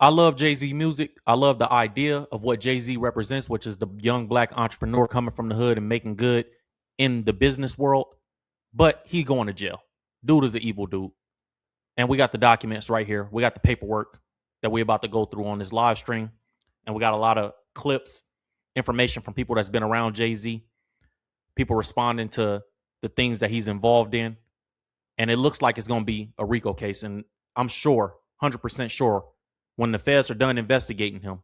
I love Jay-Z music. I love the idea of what Jay-Z represents, which is the young black entrepreneur coming from the hood and making good in the business world. But he going to jail. Dude is an evil dude. And we got the documents right here. We got the paperwork that we're about to go through on this live stream. And we got a lot of clips, information from people that's been around Jay-Z, people responding to the things that he's involved in. And it looks like it's going to be a RICO case. And I'm sure, 100% sure, when the feds are done investigating him,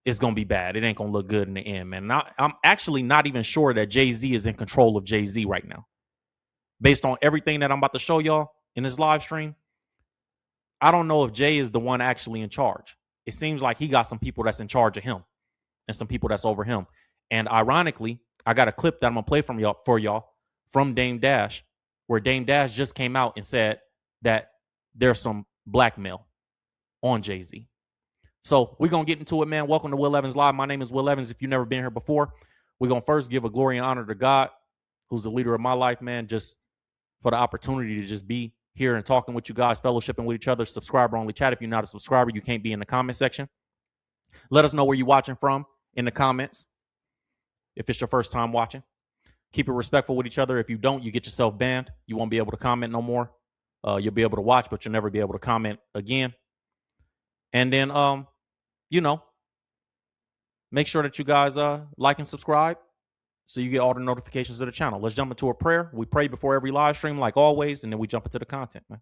it's going to be bad. It ain't going to look good in the end, man. I'm actually not even sure that Jay-Z is in control of Jay-Z right now. Based on everything that I'm about to show y'all in this live stream, I don't know if Jay is the one actually in charge. It seems like he got some people that's in charge of him and some people that's over him. And ironically, I got a clip that I'm going to play for y'all from Dame Dash, where Dame Dash just came out and said that there's some blackmail on Jay-Z. So we're going to get into it, man. Welcome to Will Evans Live. My name is Will Evans. If you've never been here before, we're going to first give a glory and honor to God, who's the leader of my life, man, just for the opportunity to just be here and talking with you guys, fellowshipping with each other. Subscriber only chat. If you're not a subscriber, you can't be in the comment section. Let us know where you're watching from in the comments if it's your first time watching. Keep it respectful with each other. If you don't, you get yourself banned. You won't be able to comment no more. You'll be able to watch, but you'll never be able to comment again. And then, make sure that you guys like and subscribe so you get all the notifications of the channel. Let's jump into a prayer. We pray before every live stream, like always, and then we jump into the content, man.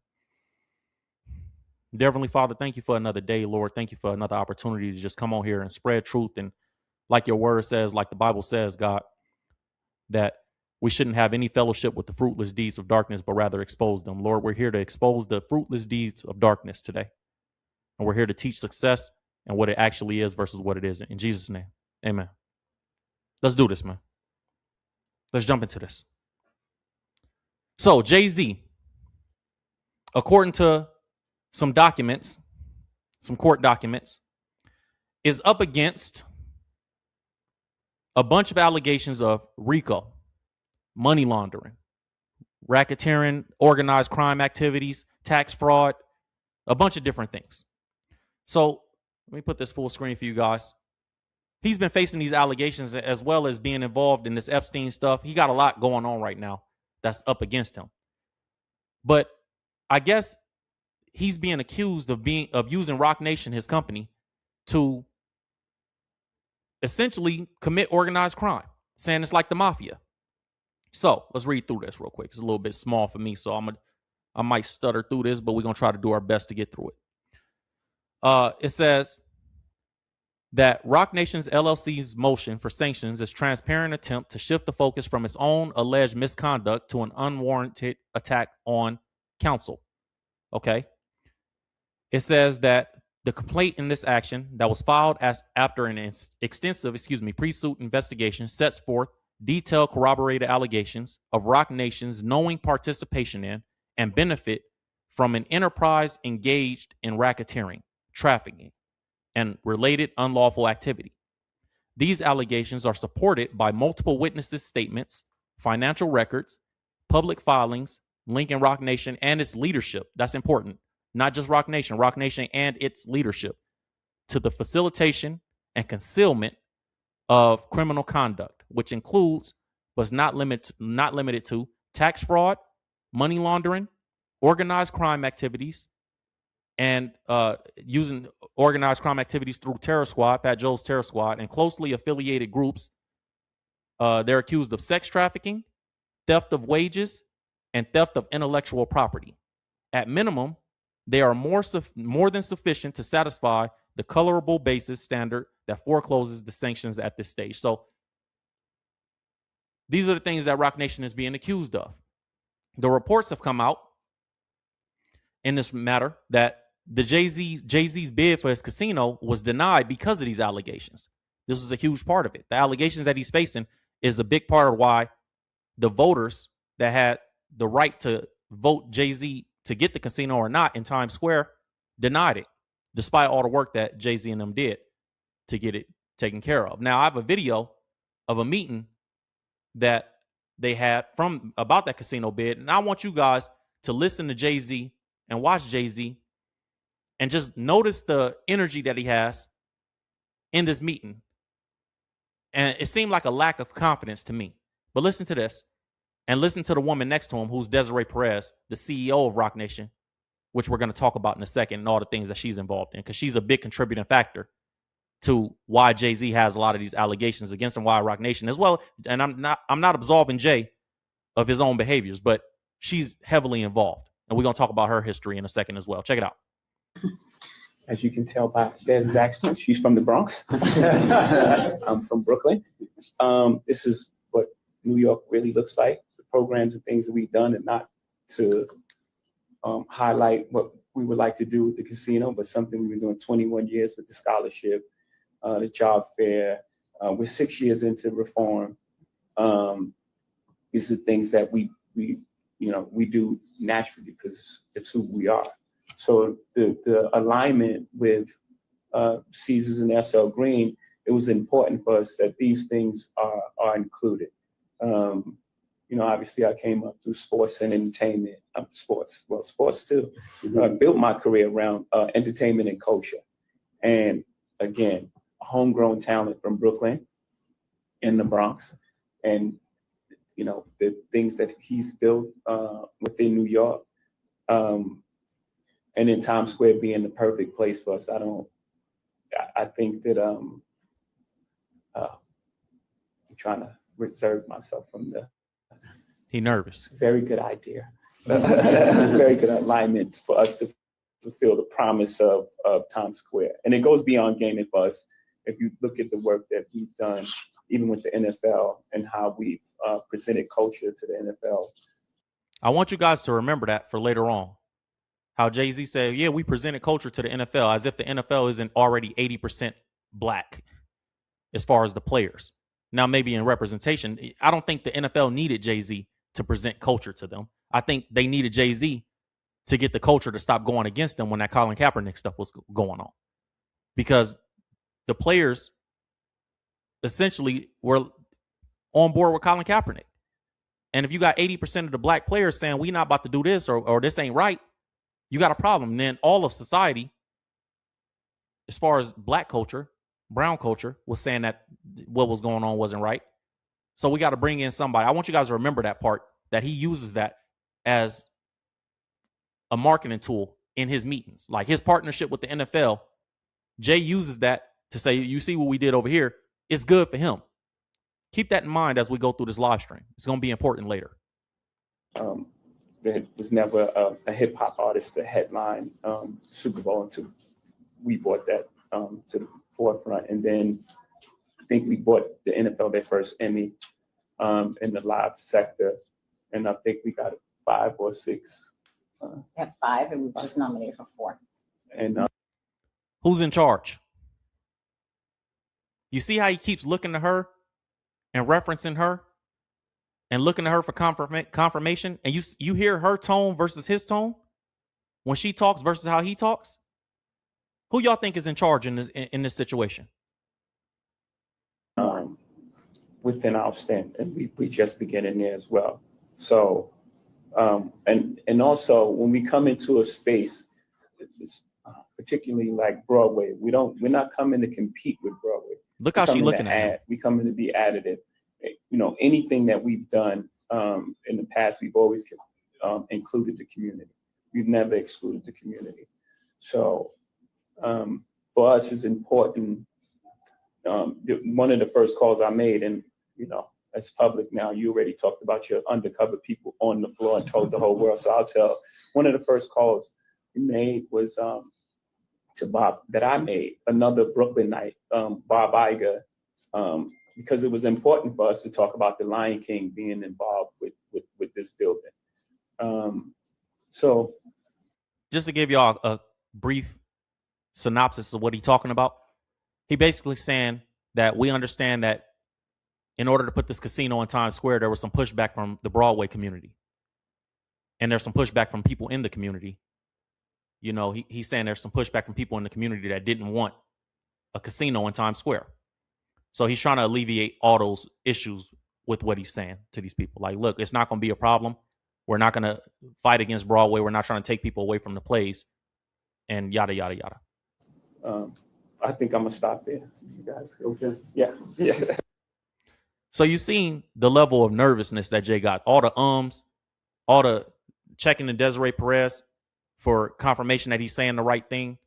Dear Heavenly Father, thank you for another day, Lord. Thank you for another opportunity to just come on here and spread truth. And like your word says, like the Bible says, God, that we shouldn't have any fellowship with the fruitless deeds of darkness, but rather expose them. Lord, we're here to expose the fruitless deeds of darkness today. And we're here to teach success and what it actually is versus what it isn't. In Jesus' name, amen. Let's do this, man. Let's jump into this. So Jay-Z, according to some documents, some court documents, is up against a bunch of allegations of RICO, money laundering, racketeering, organized crime activities, tax fraud, a bunch of different things. So let me put this full screen for you guys. He's been facing these allegations as well as being involved in this Epstein stuff. He got a lot going on right now that's up against him. But I guess he's being accused of using Roc Nation, his company, to essentially commit organized crime, saying it's like the mafia. So let's read through this real quick. It's a little bit small for me, so I might stutter through this, but we're gonna try to do our best to get through it. It says that Roc Nation's LLC's motion for sanctions is a transparent attempt to shift the focus from its own alleged misconduct to an unwarranted attack on counsel. Okay. It says that the complaint in this action that was filed after an extensive, pre-suit investigation sets forth detailed corroborated allegations of Roc Nation's knowing participation in and benefit from an enterprise engaged in racketeering, trafficking, and related unlawful activity. These allegations are supported by multiple witnesses' statements, financial records, public filings linking Roc Nation and its leadership. That's important. Not just Roc Nation and its leadership to the facilitation and concealment of criminal conduct, which includes, but is not limited to, tax fraud, money laundering, organized crime activities, and using organized crime activities through Terror Squad, Fat Joe's Terror Squad, and closely affiliated groups. They're accused of sex trafficking, theft of wages, and theft of intellectual property. At minimum, they are more than sufficient to satisfy the colorable basis standard that forecloses the sanctions at this stage. So these are the things that Roc Nation is being accused of. The reports have come out in this matter that the Jay-Z's bid for his casino was denied because of these allegations. This was a huge part of it. The allegations that he's facing is a big part of why the voters that had the right to vote Jay-Z to get the casino or not in Times Square denied it, despite all the work that Jay-Z and them did to get it taken care of. Now, I have a video of a meeting that they had about that casino bid, and I want you guys to listen to Jay-Z and watch Jay-Z And just notice the energy that he has in this meeting. And it seemed like a lack of confidence to me. But listen to this, and listen to the woman next to him, who's Desiree Perez, the CEO of Roc Nation, which we're going to talk about in a second, and all the things that she's involved in, because she's a big contributing factor to why Jay-Z has a lot of these allegations against him, why Roc Nation as well. And I'm not absolving Jay of his own behaviors, but she's heavily involved. And we're going to talk about her history in a second as well. Check it out. As you can tell by Des' accent, she's from the Bronx. I'm from Brooklyn. This is what New York really looks like, the programs and things that we've done, and not to highlight what we would like to do with the casino, but something we've been doing 21 years with the scholarship, the job fair. We're 6 years into reform. These are things that we do naturally because it's who we are. So the alignment with Caesars and SL Green, it was important for us that these things are included. Obviously I came up through sports and entertainment, sports too. Mm-hmm. I built my career around entertainment and culture. And again, homegrown talent from Brooklyn in the Bronx. And, the things that he's built within New York. And in Times Square being the perfect place for us. I think that I'm trying to reserve myself from He nervous. Very good idea. Very good alignment for us to fulfill the promise of Times Square. And it goes beyond gaming for us. If you look at the work that we've done, even with the NFL and how we've presented culture to the NFL. I want you guys to remember that for later on. How Jay-Z said, yeah, we presented culture to the NFL, as if the NFL isn't already 80% black as far as the players. Now, maybe in representation, I don't think the NFL needed Jay-Z to present culture to them. I think they needed Jay-Z to get the culture to stop going against them when that Colin Kaepernick stuff was going on. Because the players essentially were on board with Colin Kaepernick. And if you got 80% of the black players saying, we not about to do this or this ain't right, you got a problem. And then all of society, as far as black culture, brown culture, was saying that what was going on wasn't right. So we got to bring in somebody. I want you guys to remember that part, that he uses that as a marketing tool in his meetings. Like his partnership with the NFL, Jay uses that to say, you see what we did over here? It's good for him. Keep that in mind as we go through this live stream. It's going to be important later. There was never a hip hop artist that headline Super Bowl until we brought that to the forefront. And then I think we bought the NFL their first Emmy in the live sector. And I think we got 5 or 6. We have 5 and we were just nominated for 4. And who's in charge? You see how he keeps looking to her and referencing her and looking to her for confirmation? And you hear her tone versus his tone when she talks versus how he talks? Who y'all think is in charge in this situation? Within our stand, and we just beginning there as well. So, and also when we come into a space, particularly like Broadway, we're not coming to compete with Broadway. Look how she's looking at him. We come in to be additive. Anything that we've done in the past, we've always included the community. We've never excluded the community. So for us, it's important. One of the first calls I made, and it's public now. You already talked about your undercover people on the floor and told the whole world. So I'll tell. One of the first calls we made was to Bob that I made, another Brooklynite, Bob Iger, because it was important for us to talk about the Lion King being involved with this building. So just to give y'all a brief synopsis of what he's talking about, he basically saying that we understand that in order to put this casino in Times Square, there was some pushback from the Broadway community. And there's some pushback from people in the community. He's saying there's some pushback from people in the community that didn't want a casino in Times Square. So he's trying to alleviate all those issues with what he's saying to these people. Like, look, it's not going to be a problem. We're not going to fight against Broadway. We're not trying to take people away from the plays. and yada, yada, yada. I think I'm gonna stop there. You guys, okay? Yeah. So you seen the level of nervousness that Jay got. All the all the checking to Desiree Perez for confirmation that he's saying the right thing.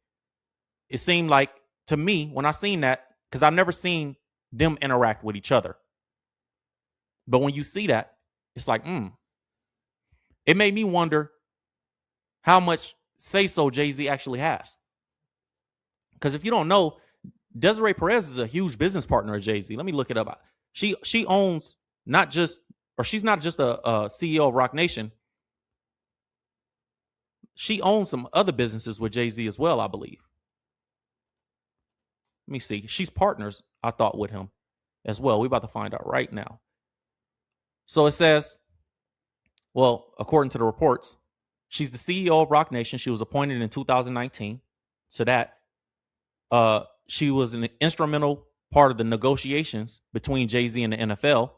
It seemed like, to me, when I seen that, because I've never seen them interact with each other. But when you see that, it's like, it made me wonder how much say-so Jay-Z actually has. Because if you don't know, Desiree Perez is a huge business partner of Jay-Z. Let me look it up. She owns not just, or she's not just a CEO of Roc Nation. She owns some other businesses with Jay-Z as well, I believe. Let me see. She's partners, I thought, with him as well. We're about to find out right now. So it says, well, according to the reports, she's the CEO of Roc Nation. She was appointed in 2019. So that she was an instrumental part of the negotiations between Jay-Z and the NFL.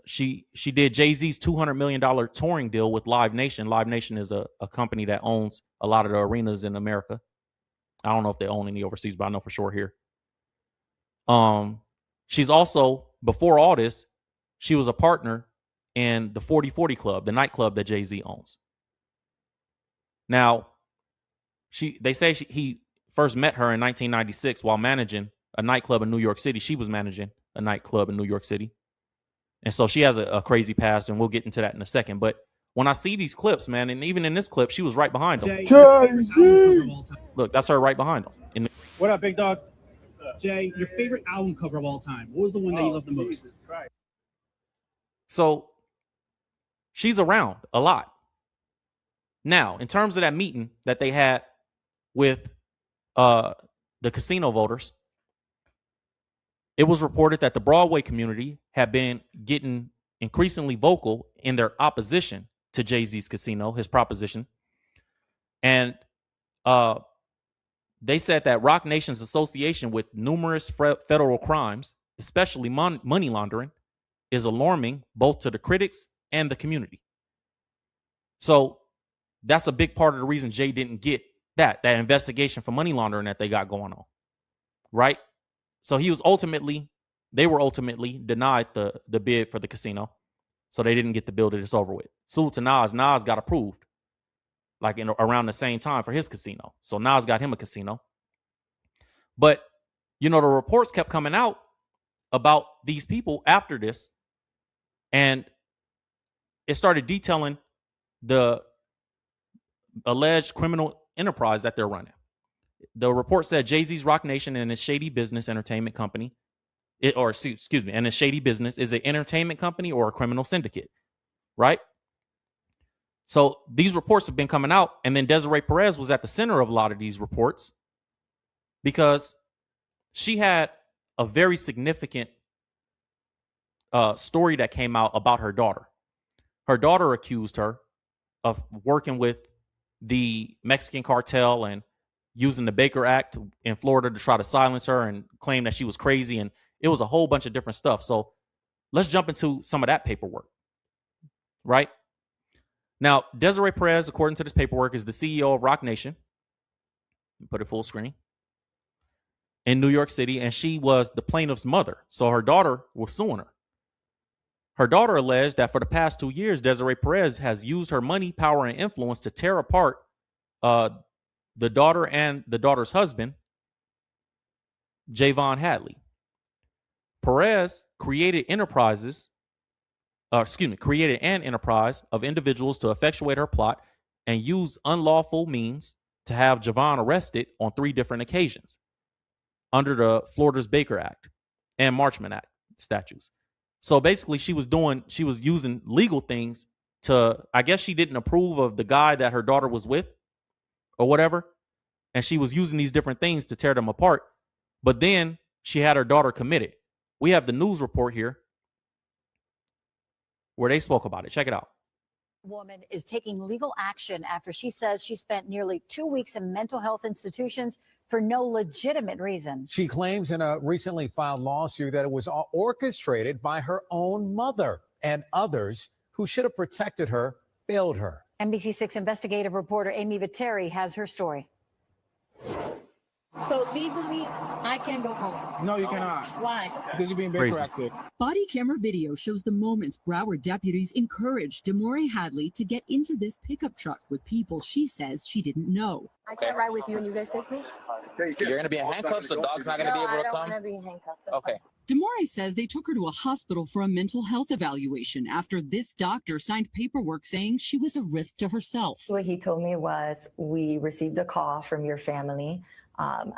She did Jay-Z's $200 million touring deal with Live Nation. Live Nation is a company that owns a lot of the arenas in America. I don't know if they own any overseas, but I know for sure here. She's also, before all this, she was a partner in the 4040 Club, the nightclub that Jay-Z owns. Now, they say he first met her in 1996 while managing a nightclub in New York City. She was managing a nightclub in New York City. And so she has a crazy past, and we'll get into that in a second. But when I see these clips, man, and even in this clip, she was right behind him. Jay-Z. Look, that's her right behind him. What up, big dog? Jay, your favorite album cover of all time. What was the one that you loved the most? So she's around a lot. Now, in terms of that meeting that they had with the casino voters, it was reported that the Broadway community had been getting increasingly vocal in their opposition to Jay-Z's casino, his proposition. And they said that Roc Nation's association with numerous federal crimes, especially money laundering, is alarming both to the critics and the community. So that's a big part of the reason Jay didn't get that investigation for money laundering that they got going on, right? So they were ultimately denied the bid for the casino. So they didn't get the bill that it's over with. Salute to Nas. Nas got approved like around the same time for his casino. So Nas got him a casino. But, the reports kept coming out about these people after this. And it started detailing the alleged criminal enterprise that they're running. The report said Jay-Z's Roc Nation and his shady business entertainment company, and his shady business is an entertainment company or a criminal syndicate, right? So these reports have been coming out, and then Desiree Perez was at the center of a lot of these reports because she had a very significant story that came out about her daughter. Her daughter accused her of working with the Mexican cartel and using the Baker Act in Florida to try to silence her and claim that she was crazy. And it was a whole bunch of different stuff. So let's jump into some of that paperwork, right? Now, Desiree Perez, according to this paperwork, is the CEO of Roc Nation. Put it full screen. In New York City, and she was the plaintiff's mother. So her daughter was suing her. Her daughter alleged that for the past 2 years, Desiree Perez has used her money, power, and influence to tear apart the daughter and the daughter's husband, Javon Hadley. Perez created an enterprise of individuals to effectuate her plot and use unlawful means to have Javon arrested on 3 different occasions under the Florida's Baker Act and Marchman Act statutes. So basically she was using legal things to, I guess she didn't approve of the guy that her daughter was with or whatever. And she was using these different things to tear them apart. But then she had her daughter committed. We have the news report here where they spoke about it. Check it out. Woman is taking legal action after she says she spent nearly 2 weeks in mental health institutions for no legitimate reason. She claims in a recently filed lawsuit that it was all orchestrated by her own mother and others who should have protected her failed her. NBC6 investigative reporter Amy Viteri has her story. So legally, I can go home. No, you cannot. Why? Because you're being Crazy. Baker acted. Body camera video shows the moments Broward deputies encouraged Demore Hadley to get into this pickup truck with people she says she didn't know. I can't ride with you and you guys take me? You're going to be in handcuffs, so dog's not going to be able to I don't come? want to be in handcuffs. Okay. Demore says they took her to a hospital for a mental health evaluation after this doctor signed paperwork saying she was a risk to herself. What he told me was, we received a call from your family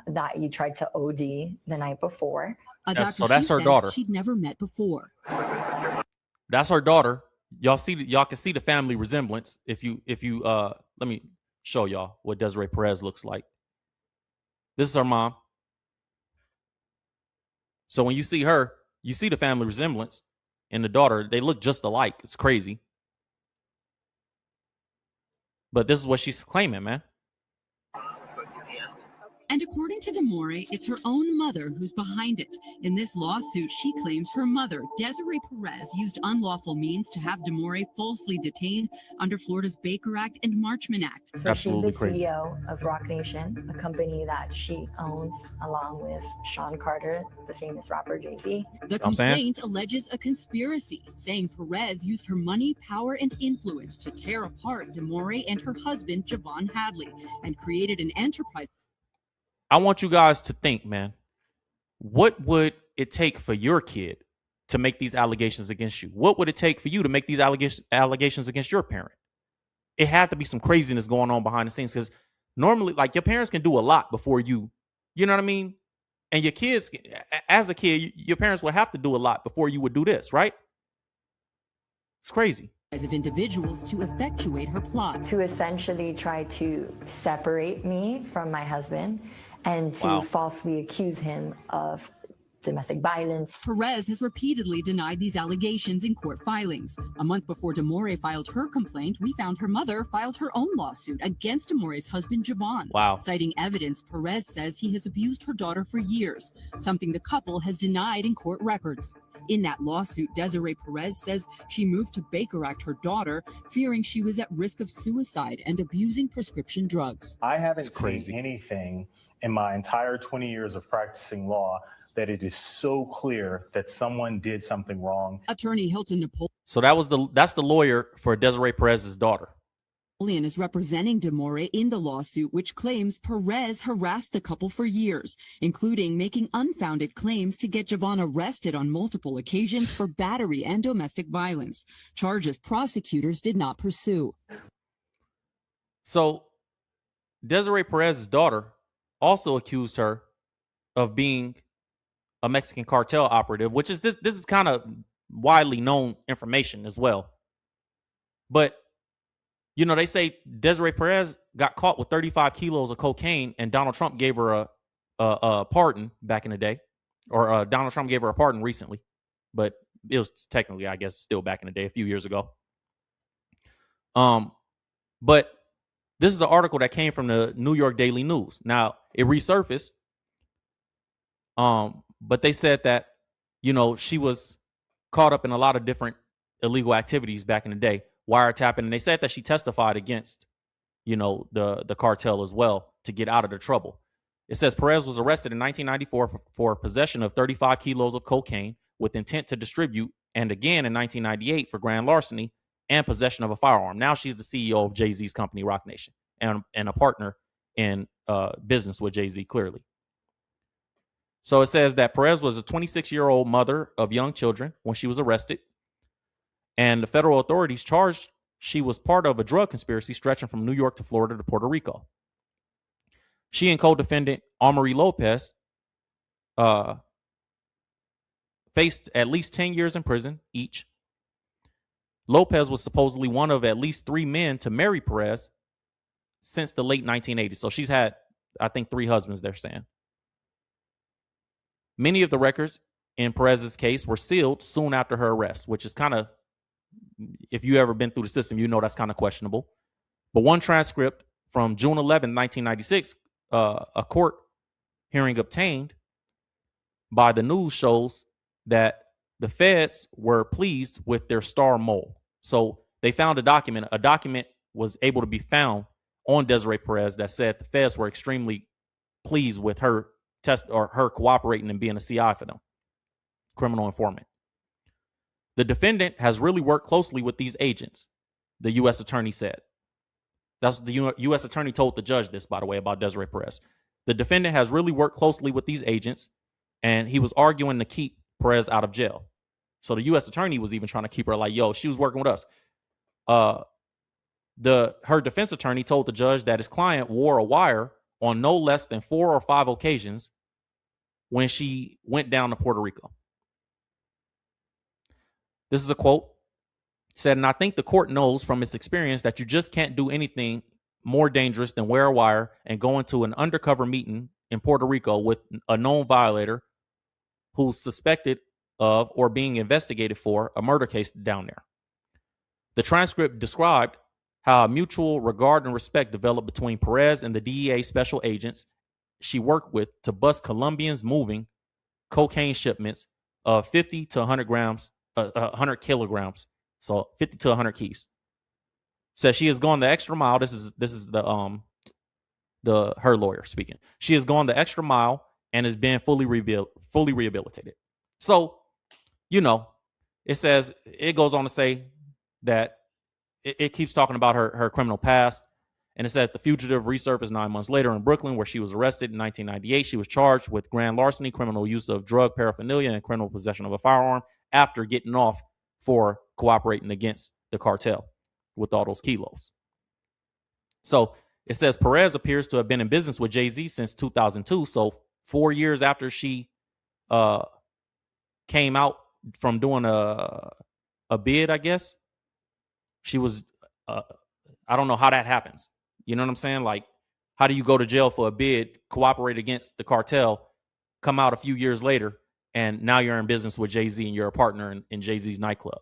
that you tried to OD the night before. A doctor So that's she her says daughter. she'd never met before. That's her daughter. Y'all can see the family resemblance. If you let me show y'all what Desiree Perez looks like. This is her mom. So when you see her, you see the family resemblance, and the daughter, they look just alike. It's crazy. But this is what she's claiming, man. And according to Demore, it's her own mother who's behind it. In this lawsuit, she claims her mother, Desiree Perez, used unlawful means to have Demore falsely detained under Florida's Baker Act and Marchman Act. So Absolutely she's the crazy. CEO of Rock Nation, a company that she owns along with Sean Carter, the famous rapper Jay-Z. The I'm saying? complaint alleges a conspiracy, saying Perez used her money, power, and influence to tear apart Demore and her husband, Javon Hadley, and created an enterprise. I want you guys to think, man, what would it take for your kid to make these allegations against you? What would it take for you to make these allegations against your parent? It had to be some craziness going on behind the scenes, because normally, like, your parents can do a lot before you know what I mean? And your kids, as a kid, your parents would have to do a lot before you would do this, right? It's crazy. Of individuals to effectuate her plot. To essentially try to separate me from my husband and to Wow. falsely accuse him of domestic violence. Perez has repeatedly denied these allegations in court filings. A month before Demore filed her complaint, we found her mother filed her own lawsuit against Demore's husband, Javon. Wow. Citing evidence, Perez says he has abused her daughter for years, something the couple has denied in court records. In that lawsuit, Desiree Perez says she moved to Baker Act her daughter, fearing she was at risk of suicide and abusing prescription drugs. I haven't It's crazy. seen anything in my entire 20 years of practicing law that it is so clear that someone did something wrong. Attorney Hilton So that's the lawyer for Desiree Perez's daughter. Napoleon is representing Demore in the lawsuit, which claims Perez harassed the couple for years, including making unfounded claims to get Javon arrested on multiple occasions for battery and domestic violence, charges prosecutors did not pursue. So Desiree Perez's daughter also accused her of being a Mexican cartel operative, which is this is kind of widely known information as well. But you know, they say Desiree Perez got caught with 35 kilos of cocaine, and Donald Trump gave her a pardon back in the day, or Donald Trump gave her a pardon recently, but it was technically, I guess, still back in the day, a few years ago. But this is the article that came from the New York Daily News. Now, it resurfaced, but they said that, you know, she was caught up in a lot of different illegal activities back in the day, wiretapping, and they said that she testified against, you know, the cartel as well to get out of the trouble. It says Perez was arrested in 1994 for possession of 35 kilos of cocaine with intent to distribute, and again in 1998 for grand larceny and possession of a firearm. Now she's the CEO of Jay-Z's company, Rock Nation, and a partner in business with Jay-Z, clearly. So it says that Perez was a 26-year-old mother of young children when she was arrested, and the federal authorities charged she was part of a drug conspiracy stretching from New York to Florida to Puerto Rico. She and co-defendant Amaury Lopez faced at least 10 years in prison each. Lopez was supposedly one of at least 3 men to marry Perez since the late 1980s. So she's had, I think, 3 husbands, they're saying. Many of the records in Perez's case were sealed soon after her arrest, which is kind of, if you ever been through the system, you know that's kind of questionable. But one transcript from June 11, 1996, a court hearing obtained by the news shows that the feds were pleased with their star mole. So they found a document was able to be found on Desiree Perez that said the feds were extremely pleased with her her cooperating and being a CI for them, criminal informant. The defendant has really worked closely with these agents, the U.S. attorney said. That's the U.S. attorney told the judge this, by the way, about Desiree Perez. The defendant has really worked closely with these agents, and he was arguing to keep Perez out of jail. So the U.S. attorney was even trying to keep her like, yo, she was working with us. Her defense attorney told the judge that his client wore a wire on no less than 4 or 5 occasions when she went down to Puerto Rico. This is a quote. Said, and I think the court knows from its experience that you just can't do anything more dangerous than wear a wire and go into an undercover meeting in Puerto Rico with a known violator who's suspected of or being investigated for a murder case down there. The transcript described how a mutual regard and respect developed between Perez and the DEA special agents she worked with to bust Colombians moving cocaine shipments of 50 to 100 kilograms. So 50 to 100 keys. Says she has gone the extra mile. This is her lawyer speaking. She has gone the extra mile and has been fully rehabilitated. So, it says, it goes on to say that it keeps talking about her criminal past. And it says the fugitive resurfaced 9 months later in Brooklyn, where she was arrested in 1998. She was charged with grand larceny, criminal use of drug paraphernalia, and criminal possession of a firearm after getting off for cooperating against the cartel with all those kilos. So it says Perez appears to have been in business with Jay-Z since 2002. So 4 years after she came out from doing a bid, I guess, she was, I don't know how that happens. You know what I'm saying? Like, how do you go to jail for a bid, cooperate against the cartel, come out a few years later, and now you're in business with Jay-Z and you're a partner in Jay-Z's nightclub?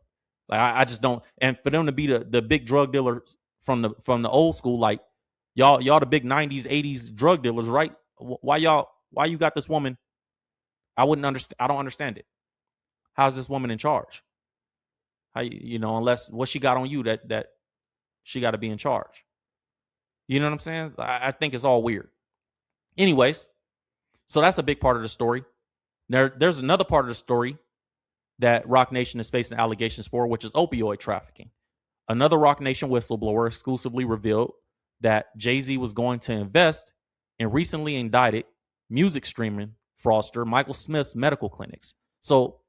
Like, I just don't. And for them to be the big drug dealers from the old school, like y'all the big 90s, 80s drug dealers, right? Why you got this woman? I wouldn't understand. I don't understand it. How's this woman in charge? How unless what she got on you that she got to be in charge. You know what I'm saying? I think it's all weird. Anyways, so that's a big part of the story. There's another part of the story that Roc Nation is facing allegations for, which is opioid trafficking. Another Roc Nation whistleblower exclusively revealed that Jay-Z was going to invest in recently indicted music streaming fraudster Michael Smith's medical clinics. So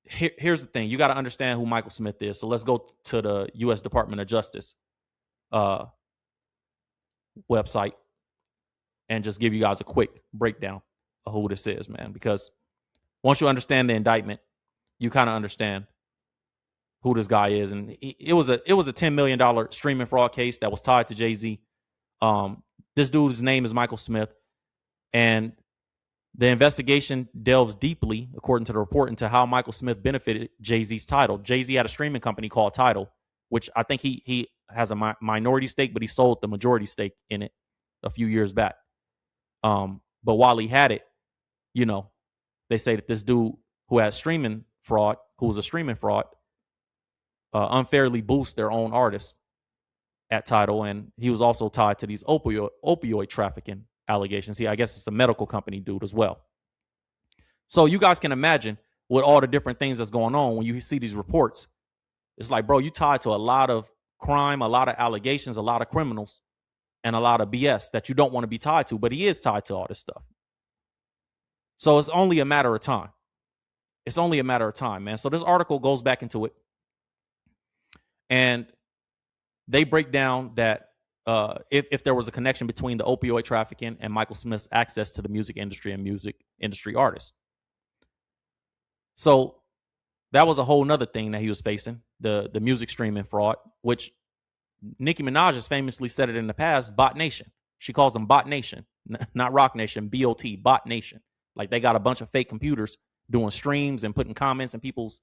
here's the thing. You got to understand who Michael Smith is. So let's go to the U.S. Department of Justice website and just give you guys a quick breakdown of who this is, man. Because once you understand the indictment, you kind of understand who this guy is. And it was a $10 million streaming fraud case that was tied to Jay-Z. This dude's name is Michael Smith. And the investigation delves deeply, according to the report, into how Michael Smith benefited Jay-Z's Tidal. Jay-Z had a streaming company called Tidal, which I think he has a minority stake, but he sold the majority stake in it a few years back. But while he had it, they say that this dude who was a streaming fraud, unfairly boosted their own artists at Tidal, and he was also tied to these opioid trafficking allegations. I guess it's a medical company dude as well. So you guys can imagine with all the different things that's going on when you see these reports. It's like, bro, you tied to a lot of crime, a lot of allegations, a lot of criminals, and a lot of BS that you don't want to be tied to, but he is tied to all this stuff. So it's only a matter of time. It's only a matter of time, man. So this article goes back into it, and they break down that if there was a connection between the opioid trafficking and Michael Smith's access to the music industry and music industry artists. So that was a whole nother thing that he was facing, the music streaming fraud, which Nicki Minaj has famously said it in the past, Bot Nation. She calls them Bot Nation, not Roc Nation, B-O-T, Bot Nation. Like they got a bunch of fake computers doing streams and putting comments in people's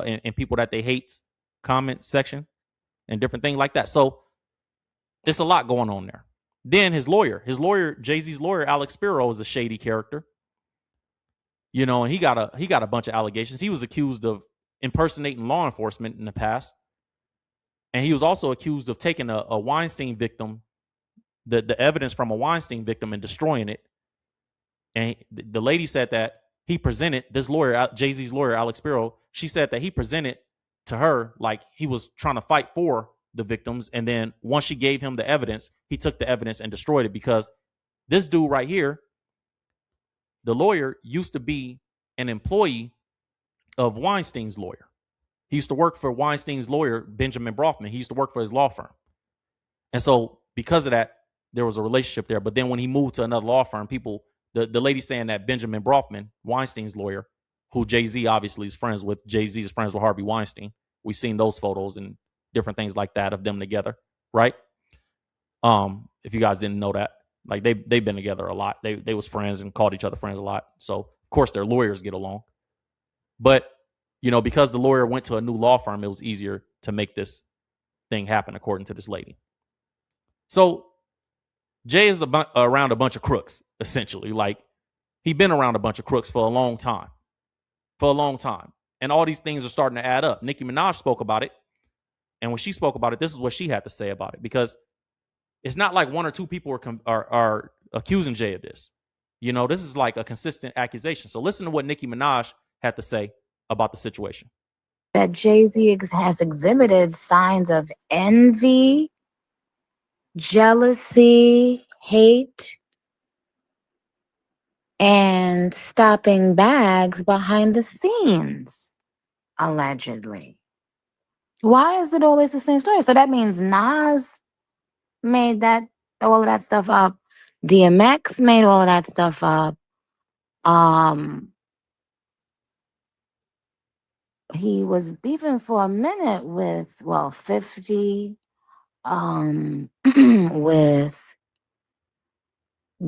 in people that they hate's comment section and different things like that. So it's a lot going on there. Then his lawyer, Jay-Z's lawyer, Alex Spiro, is a shady character. And he got a bunch of allegations. He was accused of impersonating law enforcement in the past. And he was also accused of taking a Weinstein victim, the evidence from a Weinstein victim, and destroying it. And the lady said that he presented, this lawyer, Jay-Z's lawyer, Alex Spiro, she said that he presented to her like he was trying to fight for the victims. And then once she gave him the evidence, he took the evidence and destroyed it, because this dude right here, the lawyer, used to be an employee of Weinstein's lawyer. He used to work for Weinstein's lawyer, Benjamin Brofman. He used to work for his law firm. And so because of that, there was a relationship there. But then when he moved to another law firm, the lady saying that Benjamin Brofman, Weinstein's lawyer, who Jay-Z obviously is friends with, Jay-Z is friends with Harvey Weinstein. We've seen those photos and different things like that of them together, right? If you guys didn't know that, like they've been together a lot. They was friends and called each other friends a lot. So of course their lawyers get along. But because the lawyer went to a new law firm, it was easier to make this thing happen, according to this lady. So Jay is around a bunch of crooks, essentially. Like, he's been around a bunch of crooks for a long time. And all these things are starting to add up. Nicki Minaj spoke about it. And when she spoke about it, this is what she had to say about it. Because it's not like one or two people are accusing Jay of this. This is like a consistent accusation. So listen to what Nicki Minaj had to say about the situation. That Jay-Z has exhibited signs of envy, jealousy, hate, and stopping bags behind the scenes, allegedly. Why is it always the same story? So that means Nas made all of that stuff up. DMX made all of that stuff up. He was beefing for a minute with 50, with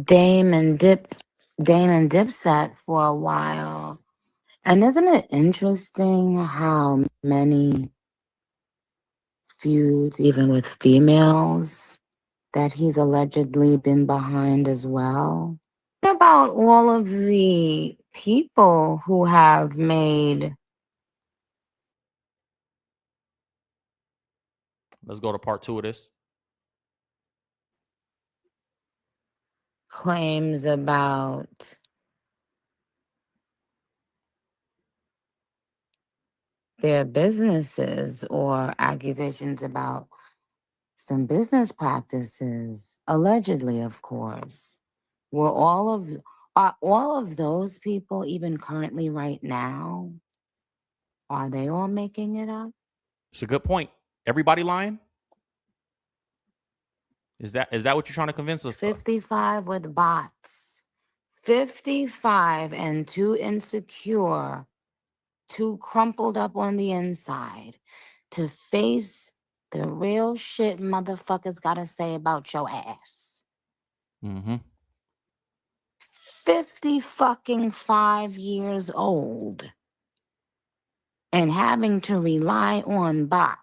Dame and Dipset for a while. And isn't it interesting how many feuds, even with females, that he's allegedly been behind as well? What about all of the people who have made... Let's go to part 2 of this. claims about their businesses or accusations about some business practices, allegedly, of course. Are all of those people even currently right now? Are they all making it up? It's a good point. Everybody lying? Is that what you're trying to convince us 55 with bots. 55 and too insecure, too crumpled up on the inside to face the real shit motherfuckers gotta say about your ass. Mm-hmm. 55 years old and having to rely on bots.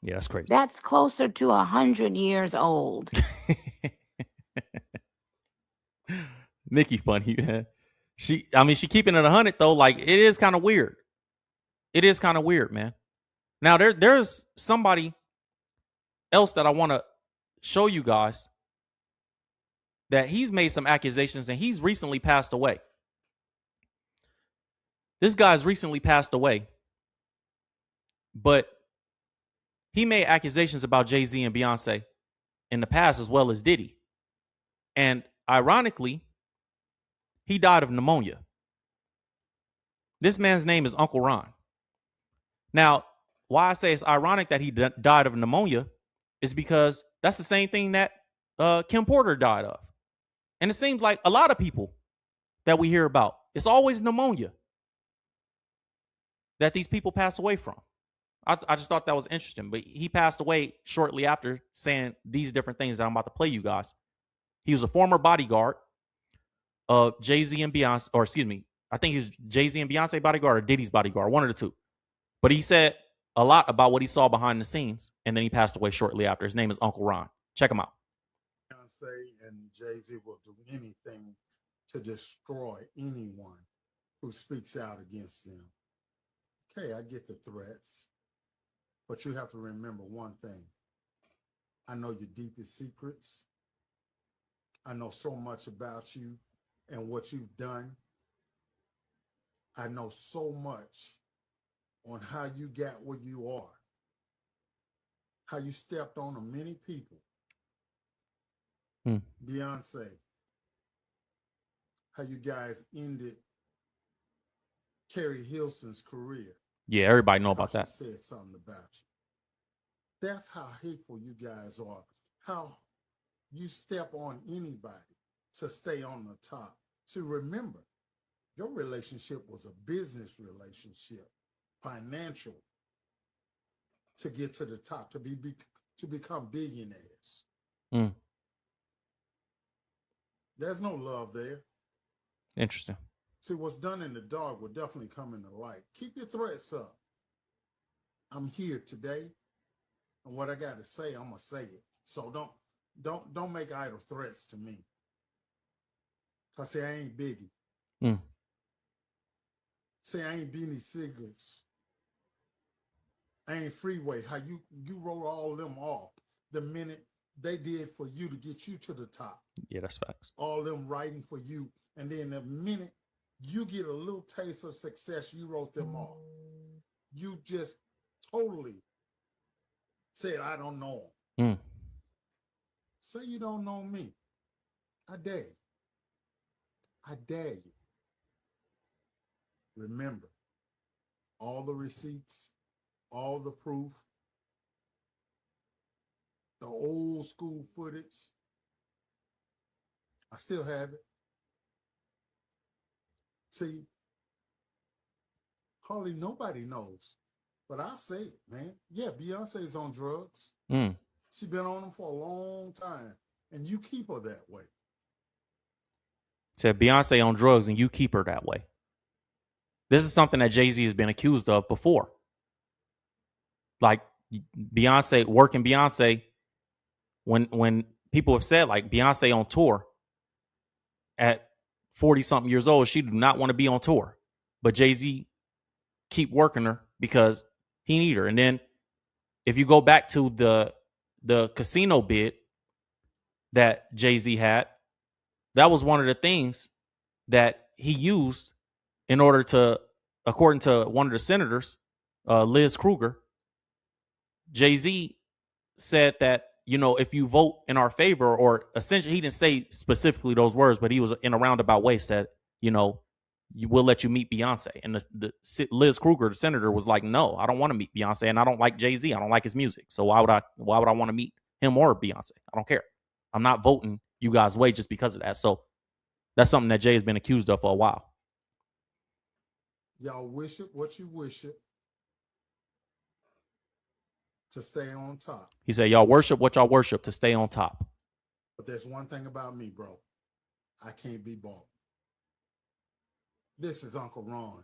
Yeah, that's crazy. That's closer to 100 years old. Nicki funny, man. She keeping it 100 though. Like, it is kind of weird. It is kind of weird, man. Now there's somebody else that I want to show you guys that he's made some accusations and he's recently passed away. This guy's recently passed away, but he made accusations about Jay-Z and Beyonce in the past, as well as Diddy. And ironically, he died of pneumonia. This man's name is Uncle Ron. Now, why I say it's ironic that he died of pneumonia is because that's the same thing that Kim Porter died of. And it seems like a lot of people that we hear about, it's always pneumonia that these people pass away from. I just thought that was interesting. But he passed away shortly after saying these different things that I'm about to play you guys. He was a former bodyguard of Jay-Z and Beyonce, or excuse me, I think he was Jay-Z and Beyonce bodyguard or Diddy's bodyguard, one of the two. But he said a lot about what he saw behind the scenes, and then he passed away shortly after. His name is Uncle Ron. Check him out. Beyonce and Jay-Z will do anything to destroy anyone who speaks out against them. Okay, I get the threats. But you have to remember one thing. I know your deepest secrets. I know so much about you and what you've done. I know so much on how you got where you are, how you stepped on many people. Beyonce, how you guys ended Carrie Hilson's career. Yeah, everybody know about that. She said something about you. That's how hateful you guys are. How you step on anybody to stay on the top. So remember, your relationship was a business relationship, financial, to get to the top, to become billionaires. There's no love there. Interesting. See, what's done in the dark will definitely come in the light. Keep your threats up. I'm here today, and what I got to say, I'm gonna say it. So don't make idle threats to me. Cause see, I ain't Biggie. See, I ain't Beanie Siegels. I ain't Freeway. How you wrote all of them off the minute they did for you to get you to the top. Yeah, that's facts. All them writing for you, and then the minute you get a little taste of success, you wrote them off. You just totally said, I don't know him. Say you don't know me. I dare you. I dare you. Remember, all the receipts, all the proof, the old school footage, I still have it. See, hardly nobody knows, but I'll say it, man. Yeah, Beyonce's on drugs. She's been on them for a long time, and you keep her that way. Said Beyonce on drugs and you keep her that way. This is something that Jay-Z has been accused of before. Like Beyonce, working Beyonce, when people have said like Beyonce on tour at 40-something years old, she do not want to be on tour. But Jay-Z keep working her because he need her. And then if you go back to the casino bid that Jay-Z had, that was one of the things that he used in order to, according to one of the senators, Liz Kruger, Jay-Z said that, you know, if you vote in our favor, or essentially he didn't say specifically those words, but he was in a roundabout way said, you know, we'll let you meet Beyonce. And the Liz Kruger, the senator, was like, no, I don't want to meet Beyonce, and I don't like Jay-Z. I don't like his music. So why would I want to meet him or Beyonce? I don't care. I'm not voting you guys' way just because of that. So that's something that Jay has been accused of for a while. Y'all wish it what you wish it to stay on top. He said, y'all worship what y'all worship to stay on top. But there's one thing about me, bro. I can't be bought. This is Uncle Ron.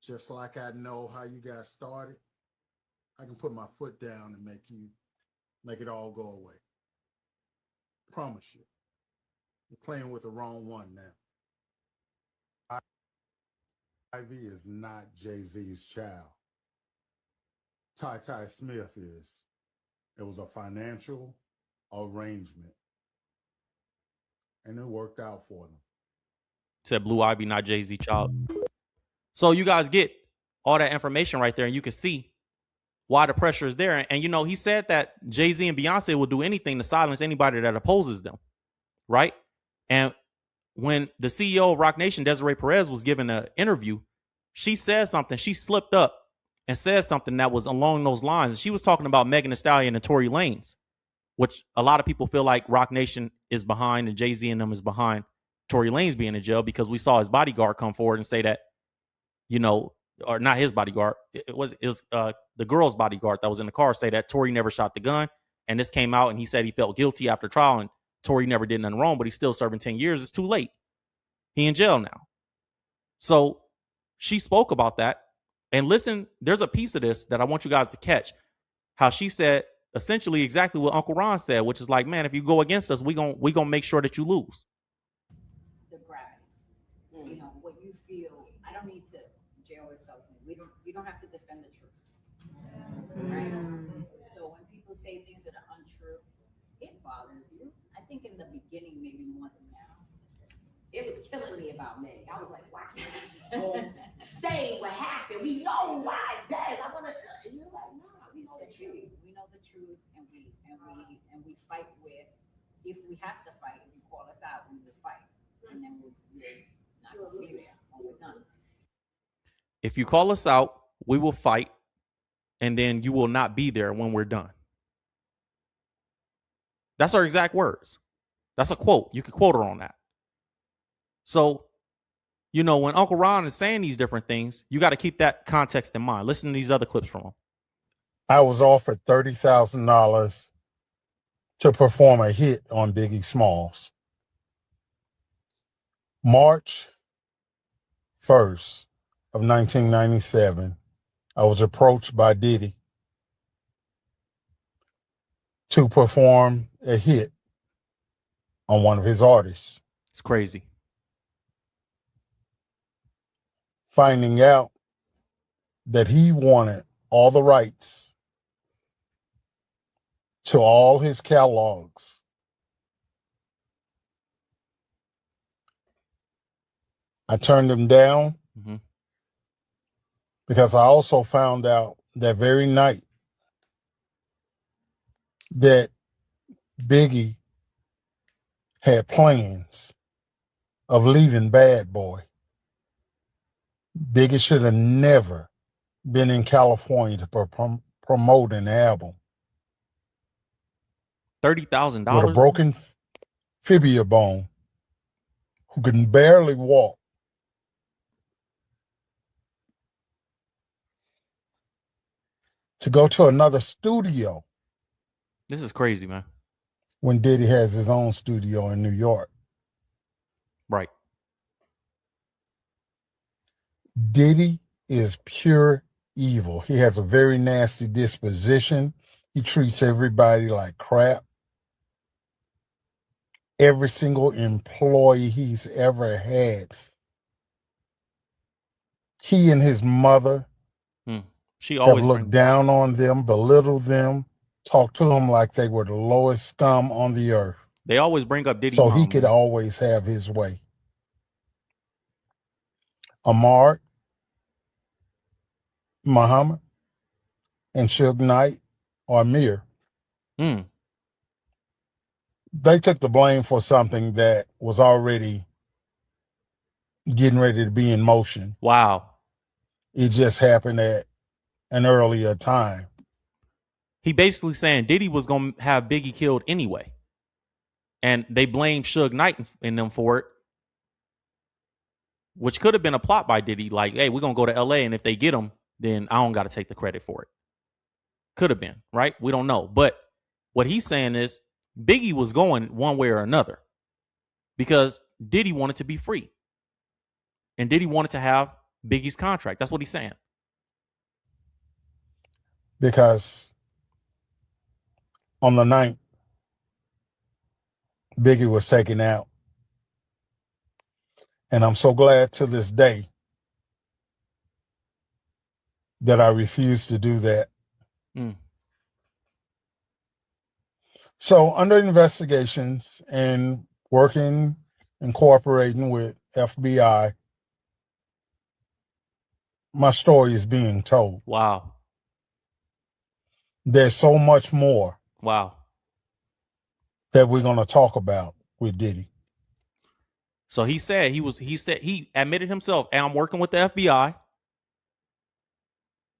Just like I know how you got started, I can put my foot down and make it all go away. Promise you. You're playing with the wrong one now. Ivy is not Jay-Z's child. Ty Smith is. It was a financial arrangement. And it worked out for them. Said Blue Ivy, not Jay-Z child. So you guys get all that information right there, and you can see why the pressure is there. And you know, he said that Jay-Z and Beyonce will do anything to silence anybody that opposes them, right? And when the CEO of Roc Nation, Desiree Perez, was given an interview, she said something. She slipped up and said something that was along those lines. And she was talking about Megan Thee Stallion and Tory Lanez, which a lot of people feel like Roc Nation is behind and Jay-Z and them is behind Tory Lanez being in jail, because we saw his bodyguard come forward and say that, you know, or not his bodyguard, it was the girl's bodyguard that was in the car, say that Tory never shot the gun. And this came out and he said he felt guilty after trial and Tory never did nothing wrong, but he's still serving 10 years. It's too late. He in jail now. So she spoke about that. And listen, there's a piece of this that I want you guys to catch. How she said essentially exactly what Uncle Ron said, which is like, man, if you go against us, we gonna make sure that you lose. The gravity. You know, what you feel, I don't need to, Jay always tells me, you don't have to defend the truth. right? So when people say things that are untrue, it bothers you. I think in the beginning, maybe more than now. It was killing me about Meg. I was like, why can't you say what happened? We know why it does. I want to. And you're like, no, we know the truth. We know the truth, and we fight with. If we have to fight, if you call us out, we will fight, and then we're not going to be there when we're done. If you call us out, we will fight, and then you will not be there when we're done. That's her exact words. That's a quote. You could quote her on that. So, you know, when Uncle Ron is saying these different things, you got to keep that context in mind. Listen to these other clips from him. I was offered $30,000 to perform a hit on Biggie Smalls. March 1st of 1997, I was approached by Diddy to perform a hit on one of his artists. It's crazy. Finding out that he wanted all the rights to all his catalogs. I turned him down because I also found out that very night that Biggie had plans of leaving Bad Boy. Biggie should have never been in California to promote an album. $30,000 with a broken fibula bone, who can barely walk. To go to another studio. This is crazy, man. When Diddy has his own studio in New York. Right. Diddy is pure evil. He has a very nasty disposition. He treats everybody like crap. Every single employee he's ever had. He and his mother she always have looked down on them, belittled them, talked to them like they were the lowest scum on the earth. They always bring up Diddy so mom, he could always have his way. Ahmad, Muhammad, and Suge Knight or Amir. They took the blame for something that was already getting ready to be in motion. Wow. It just happened at an earlier time. He basically saying Diddy was going to have Biggie killed anyway. And they blamed Suge Knight and them for it, which could have been a plot by Diddy. Like, hey, we're going to go to LA, and if they get him, then I don't got to take the credit for it. Could have been, right? We don't know. But what he's saying is Biggie was going one way or another because Diddy wanted to be free. And Diddy wanted to have Biggie's contract. That's what he's saying. Because on the 9th, Biggie was taken out. And I'm so glad to this day that I refused to do that. So under investigations and working and cooperating with FBI, my story is being told. Wow. There's so much more. Wow. That we're going to talk about with Diddy. So he said he admitted himself, hey, I'm working with the FBI.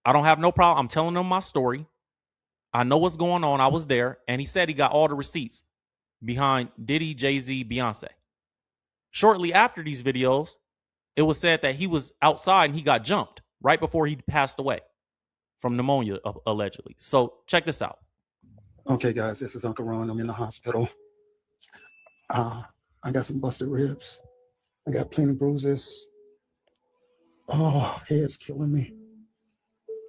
I don't have no problem. I'm telling them my story. I know what's going on. I was there. And he said he got all the receipts behind Diddy, Jay-Z, Beyonce. Shortly after these videos, it was said that he was outside and he got jumped right before he passed away from pneumonia, allegedly. So check this out. Okay, guys, this is Uncle Ron. I'm in the hospital. I got some busted ribs. I got plenty of bruises. Oh, head's killing me.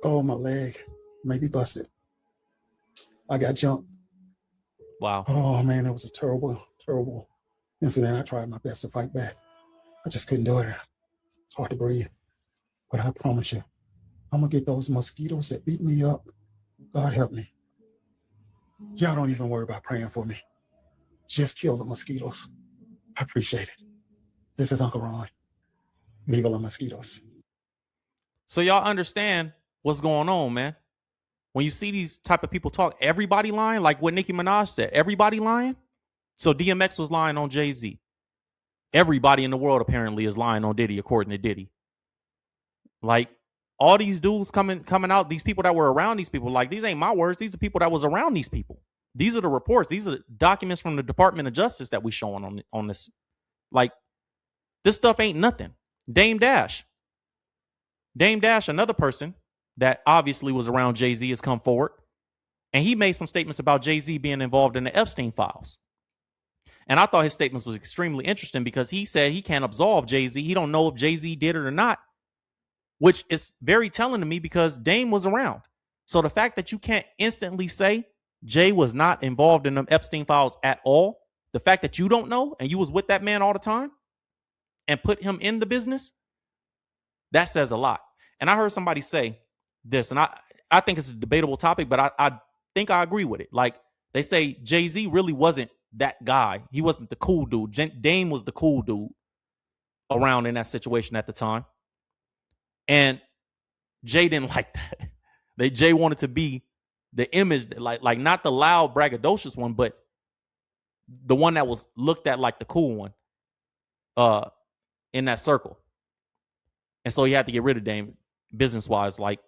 Oh, my leg may be busted. I got jumped. Wow. Oh, man, it was a terrible, terrible incident. I tried my best to fight back. I just couldn't do it. It's hard to breathe. But I promise you, I'm going to get those mosquitoes that beat me up. God help me. Y'all don't even worry about praying for me. Just kill the mosquitoes. I appreciate it. This is Uncle Ron. Viva la mosquitoes. So y'all understand what's going on, man. When you see these type of people talk, everybody lying, like what Nicki Minaj said, everybody lying. So DMX was lying on Jay-Z. Everybody in the world apparently is lying on Diddy, according to Diddy. Like all these dudes coming out, these people that were around these people, like these ain't my words. These are people that was around these people. These are the reports. These are the documents from the Department of Justice that we showing on this. Like this stuff ain't nothing. Dame Dash, another person that obviously was around Jay-Z, has come forward. And he made some statements about Jay-Z being involved in the Epstein files. And I thought his statements was extremely interesting because he said he can't absolve Jay-Z. He don't know if Jay-Z did it or not, which is very telling to me because Dame was around. So the fact that you can't instantly say Jay was not involved in them Epstein files at all, the fact that you don't know and you was with that man all the time and put him in the business, that says a lot. And I heard somebody say this, and I think it's a debatable topic, but I think I agree with it. Like they say Jay-Z really wasn't that guy. He wasn't the cool dude. Dame was the cool dude around in that situation at the time. And Jay didn't like that. Jay wanted to be the image, like not the loud, braggadocious one, but the one that was looked at like the cool one in that circle. And so he had to get rid of Dame business-wise, like,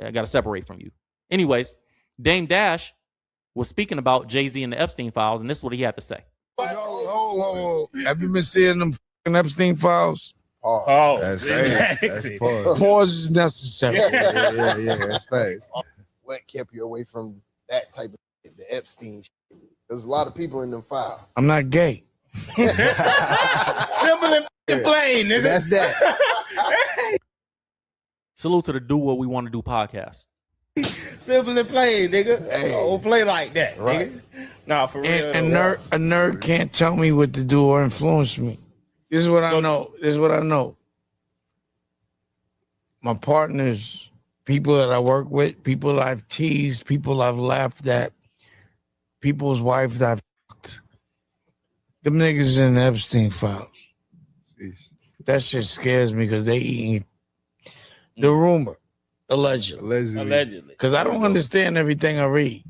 I got to separate from you. Anyways, Dame Dash was speaking about Jay-Z and the Epstein files, and this is what he had to say. Hold. Have you been seeing them fucking Epstein files? Oh, that's exactly. That's pause. Pause is necessary. Yeah, that's facts. What kept you away from that type of shit, the Epstein shit? There's a lot of people in them files. I'm not gay. Simple and plain, nigga. That's that. Salute to the Do What We Want to Do podcast. Simple and plain, nigga. Hey. Don't play like that, right? Nigga. Nah, for real. A nerd can't tell me what to do or influence me. This is what I know. My partners, people that I work with, people I've teased, people I've laughed at, people's wives that I've fucked. Them niggas in the Epstein files. Jeez. That shit scares me because they eating the rumor, allegedly. Because I don't understand everything I read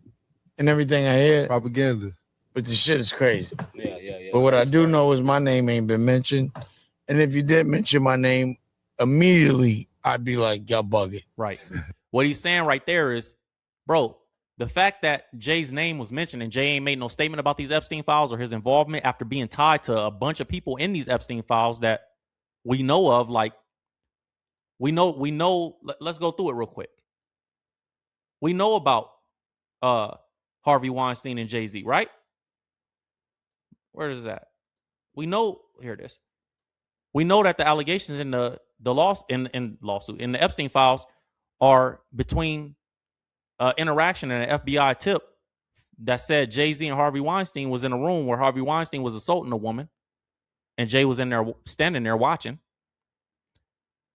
and everything I hear. Propaganda. But the shit is crazy. Yeah. But what I do know is my name ain't been mentioned. And if you did mention my name, immediately I'd be like, y'all bugging. Right. What he's saying right there is, bro, the fact that Jay's name was mentioned and Jay ain't made no statement about these Epstein files or his involvement after being tied to a bunch of people in these Epstein files that we know of, like, we know, let's go through it real quick. We know about Harvey Weinstein and Jay-Z, right? Where is that? We know, here it is. We know that the allegations in the lawsuit in the Epstein files are between interaction and an FBI tip that said Jay-Z and Harvey Weinstein was in a room where Harvey Weinstein was assaulting a woman and Jay was in there standing there watching.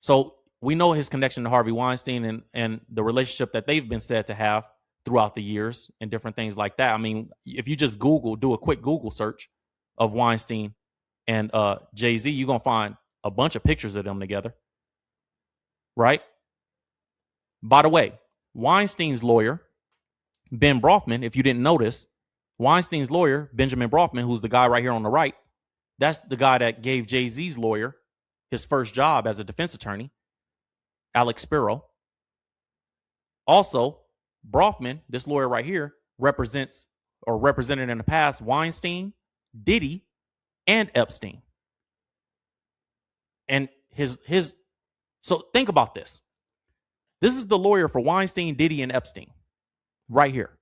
So we know his connection to Harvey Weinstein and the relationship that they've been said to have throughout the years and different things like that. I mean, if you just do a quick Google search of Weinstein and Jay-Z, you're going to find a bunch of pictures of them together. Right? By the way, Weinstein's lawyer, Ben Brofman, if you didn't notice, Weinstein's lawyer, Benjamin Brofman, who's the guy right here on the right, that's the guy that gave Jay-Z's lawyer his first job as a defense attorney, Alex Spiro. Also, Brofman, this lawyer right here, represented in the past Weinstein, Diddy, and Epstein. And so think about this. This is the lawyer for Weinstein, Diddy, and Epstein right here.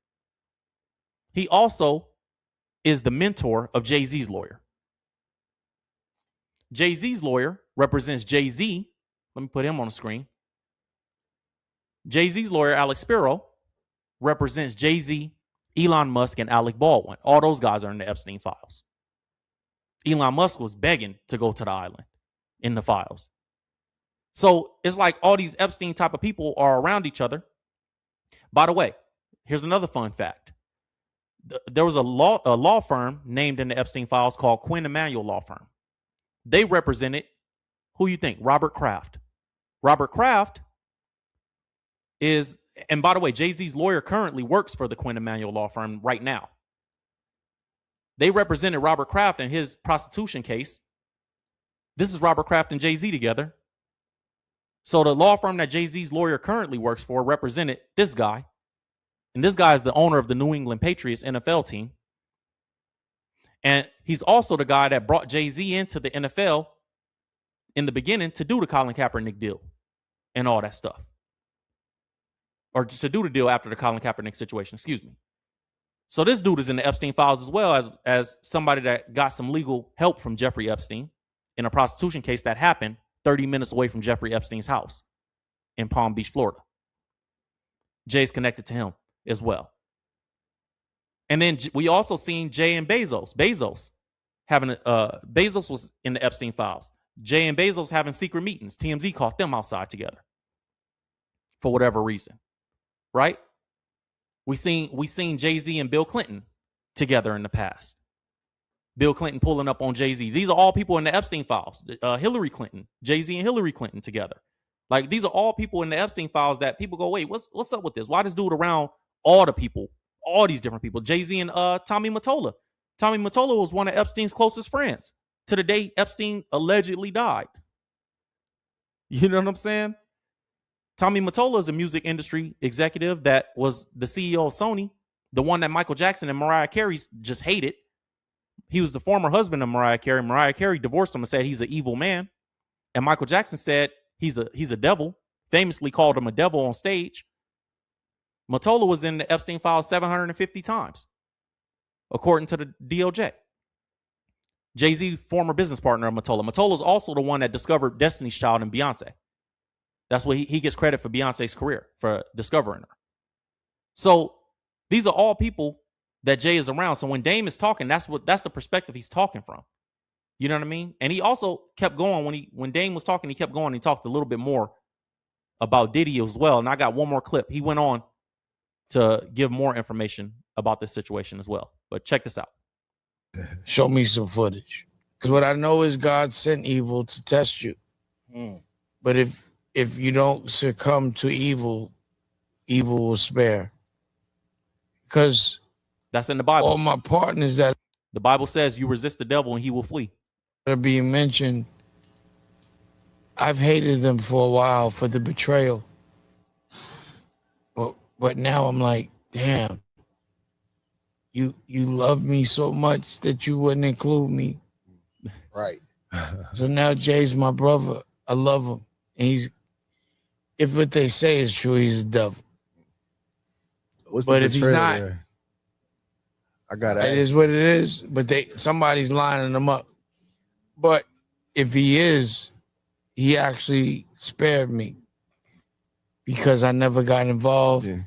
He also is the mentor of Jay-Z's lawyer. Jay-Z's lawyer represents Jay-Z. Let me put him on the screen. Jay-Z's lawyer, Alex Spiro, represents Jay-Z, Elon Musk, and Alec Baldwin. All those guys are in the Epstein files. Elon Musk was begging to go to the island in the files. So it's like all these Epstein type of people are around each other. By the way, here's another fun fact. There was a law firm named in the Epstein files called Quinn Emanuel Law Firm. They represented, who you think? Robert Kraft. Robert Kraft is, and by the way, Jay-Z's lawyer currently works for the Quinn Emanuel Law Firm right now. They represented Robert Kraft in his prostitution case. This is Robert Kraft and Jay-Z together. So the law firm that Jay-Z's lawyer currently works for represented this guy. And this guy is the owner of the New England Patriots NFL team. And he's also the guy that brought Jay-Z into the NFL in the beginning to do the Colin Kaepernick deal and all that stuff. Or to do the deal after the Colin Kaepernick situation, excuse me. So this dude is in the Epstein files as well as somebody that got some legal help from Jeffrey Epstein in a prostitution case that happened 30 minutes away from Jeffrey Epstein's house in Palm Beach, Florida. Jay's connected to him as well. And then we also seen Jay and Bezos. Bezos was in the Epstein files. Jay and Bezos having secret meetings. TMZ caught them outside together for whatever reason, right? We seen Jay-Z and Bill Clinton together in the past. Bill Clinton pulling up on Jay-Z. These are all people in the Epstein files. Hillary Clinton, Jay-Z and Hillary Clinton together. Like, these are all people in the Epstein files that people go, wait, what's up with this? Why this dude around all the people, all these different people? Jay-Z and Tommy Mottola. Tommy Mottola was one of Epstein's closest friends to the day Epstein allegedly died. You know what I'm saying? Tommy Mottola is a music industry executive that was the CEO of Sony, the one that Michael Jackson and Mariah Carey just hated. He was the former husband of Mariah Carey. Mariah Carey divorced him and said he's an evil man. And Michael Jackson said he's a devil, famously called him a devil on stage. Mottola was in the Epstein files 750 times, according to the DOJ. Jay-Z, former business partner of Mottola. Mottola is also the one that discovered Destiny's Child and Beyonce. That's what he gets credit for Beyonce's career, for discovering her. So these are all people that Jay is around. So when Dame is talking, that's the perspective he's talking from. You know what I mean? And he also kept going when Dame was talking, he kept going. He talked a little bit more about Diddy as well. And I got one more clip. He went on to give more information about this situation as well. But check this out. Show me some footage. Because what I know is God sent evil to test you. But if you don't succumb to evil, evil will spare. Because that's in the Bible. All my partners that the Bible says you resist the devil and he will flee. Are being mentioned. I've hated them for a while for the betrayal. But now I'm like, damn. You love me so much that you wouldn't include me. Right. So now Jay's my brother. I love him. And if what they say is true, he's a devil. But if he's not, I gotta. It is what it is. But somebody's lining them up. But if he is, he actually spared me because I never got involved. Yeah.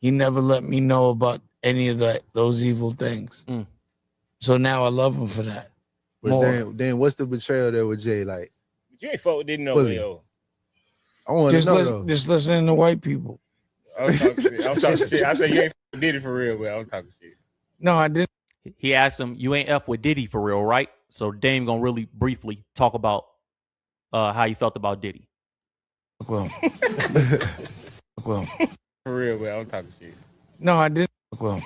He never let me know about any of those evil things. So now I love him for that. But then what's the betrayal there with Jay? Like, but you ain't fuck with Diddy no way, yo. I want to know though. Just listening to white people. I'm talking shit. I'm talking shit. I said you ain't fuck with Diddy for real, but I'm talking shit. No, I didn't. He asked him, you ain't F with Diddy for real, right? So Dame gonna really briefly talk about how you felt about Diddy. Well, for real, but I'm talking shit. No, I didn't. Well,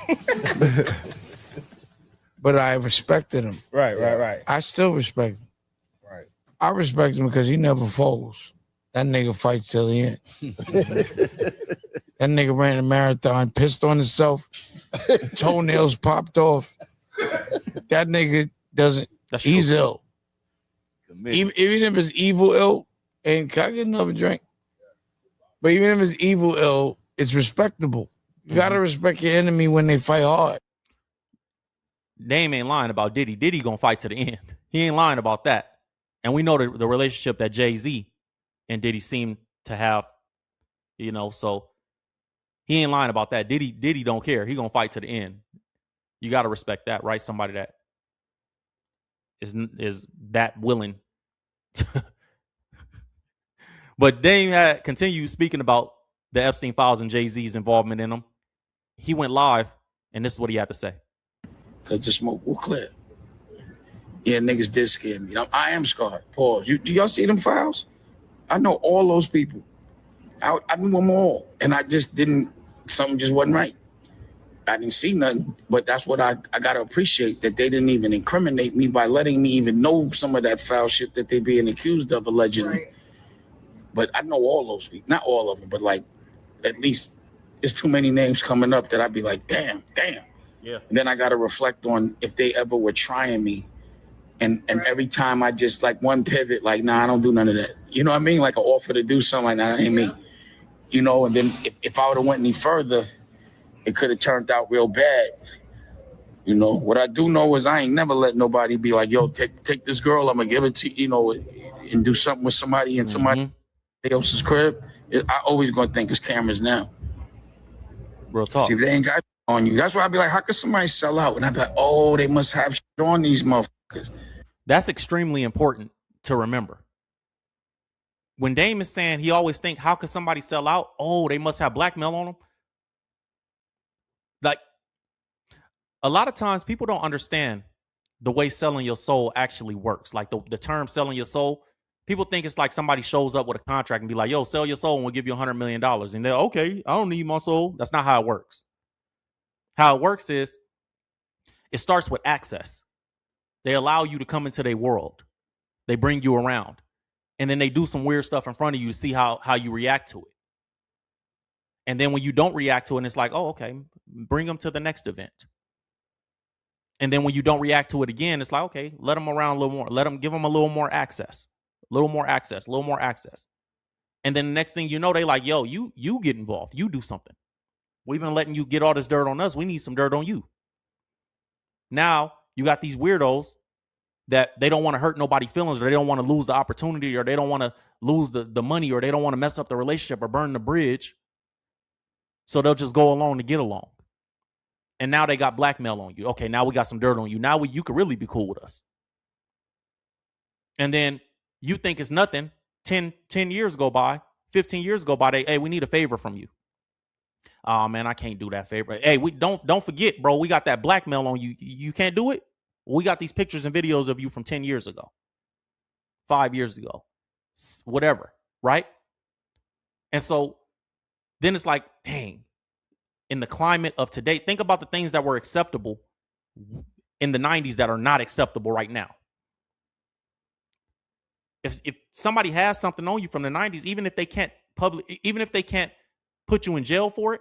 but I respected him. Right. I still respect him. Right. I respect him because he never folds. That nigga fights till the end. That nigga ran a marathon, pissed on himself, toenails popped off. That nigga doesn't. He's ill. Even if it's evil ill, and can I get another drink? But even if it's evil ill, it's respectable. You gotta respect your enemy when they fight hard. Dame ain't lying about Diddy. Diddy gonna fight to the end. He ain't lying about that. And we know the relationship that Jay-Z and Diddy seem to have, you know, so he ain't lying about that. Diddy don't care. He gonna fight to the end. You gotta respect that, right? Somebody that is that willing. But Dame had continued speaking about the Epstein files and Jay-Z's involvement in them. he went live, and this is what he had to say. Because the smoke will clear. Yeah, niggas did scare me. I am scarred. Pause. Do y'all see them files? I know all those people. I knew them all. And I just didn't, something just wasn't right. I didn't see nothing, but that's what I got to appreciate, that they didn't even incriminate me by letting me even know some of that foul shit that they being accused of allegedly. Right. But I know all those people, not all of them, but like at least there's too many names coming up that I'd be like, damn. Yeah. And then I got to reflect on if they ever were trying me. And every time I just like one pivot, like, nah, I don't do none of that. You know what I mean? Like an offer to do something like that ain't me. You know, and then if I would have went any further, it could have turned out real bad. You know, what I do know is I ain't never let nobody be like, yo, take this girl, I'm gonna give it to you, know, and do something with somebody in somebody else's crib. I always gonna think it's cameras now. Real talk. See, if they ain't got on you. That's why I'd be like, how could somebody sell out? And I'd be like, oh, they must have shit on these motherfuckers. That's extremely important to remember. When Dame is saying he always think, how could somebody sell out? Oh, they must have blackmail on them. Like, a lot of times people don't understand the way selling your soul actually works. Like the term selling your soul, people think it's like somebody shows up with a contract and be like, yo, sell your soul and we'll give you $100 million. And they're okay, I don't need my soul. That's not how it works. How it works is it starts with access. They allow you to come into their world. They bring you around. And then they do some weird stuff in front of you to see how you react to it. And then when you don't react to it, it's like, oh, okay, bring them to the next event. And then when you don't react to it again, it's like, okay, let them around a little more. Give them a little more access. A little more access. And then the next thing you know, they like, yo, you get involved. You do something. We've been letting you get all this dirt on us. We need some dirt on you. Now you got these weirdos that they don't want to hurt nobody's feelings, or they don't want to lose the opportunity, or they don't want to lose the money, or they don't want to mess up the relationship or burn the bridge. So they'll just go along to get along. And now they got blackmail on you. Okay, now we got some dirt on you. Now you could really be cool with us. And then you think it's nothing. 10 years go by, 15 years go by. Hey, we need a favor from you. Oh man, I can't do that favor. Hey, we don't forget, bro. We got that blackmail on you. You can't do it. We got these pictures and videos of you from 10 years ago, 5 years ago, whatever, right? And so then it's like, dang, in the climate of today, think about the things that were acceptable in the 90s that are not acceptable right now. If somebody has something on you from the 90s, even if they can't put you in jail for it,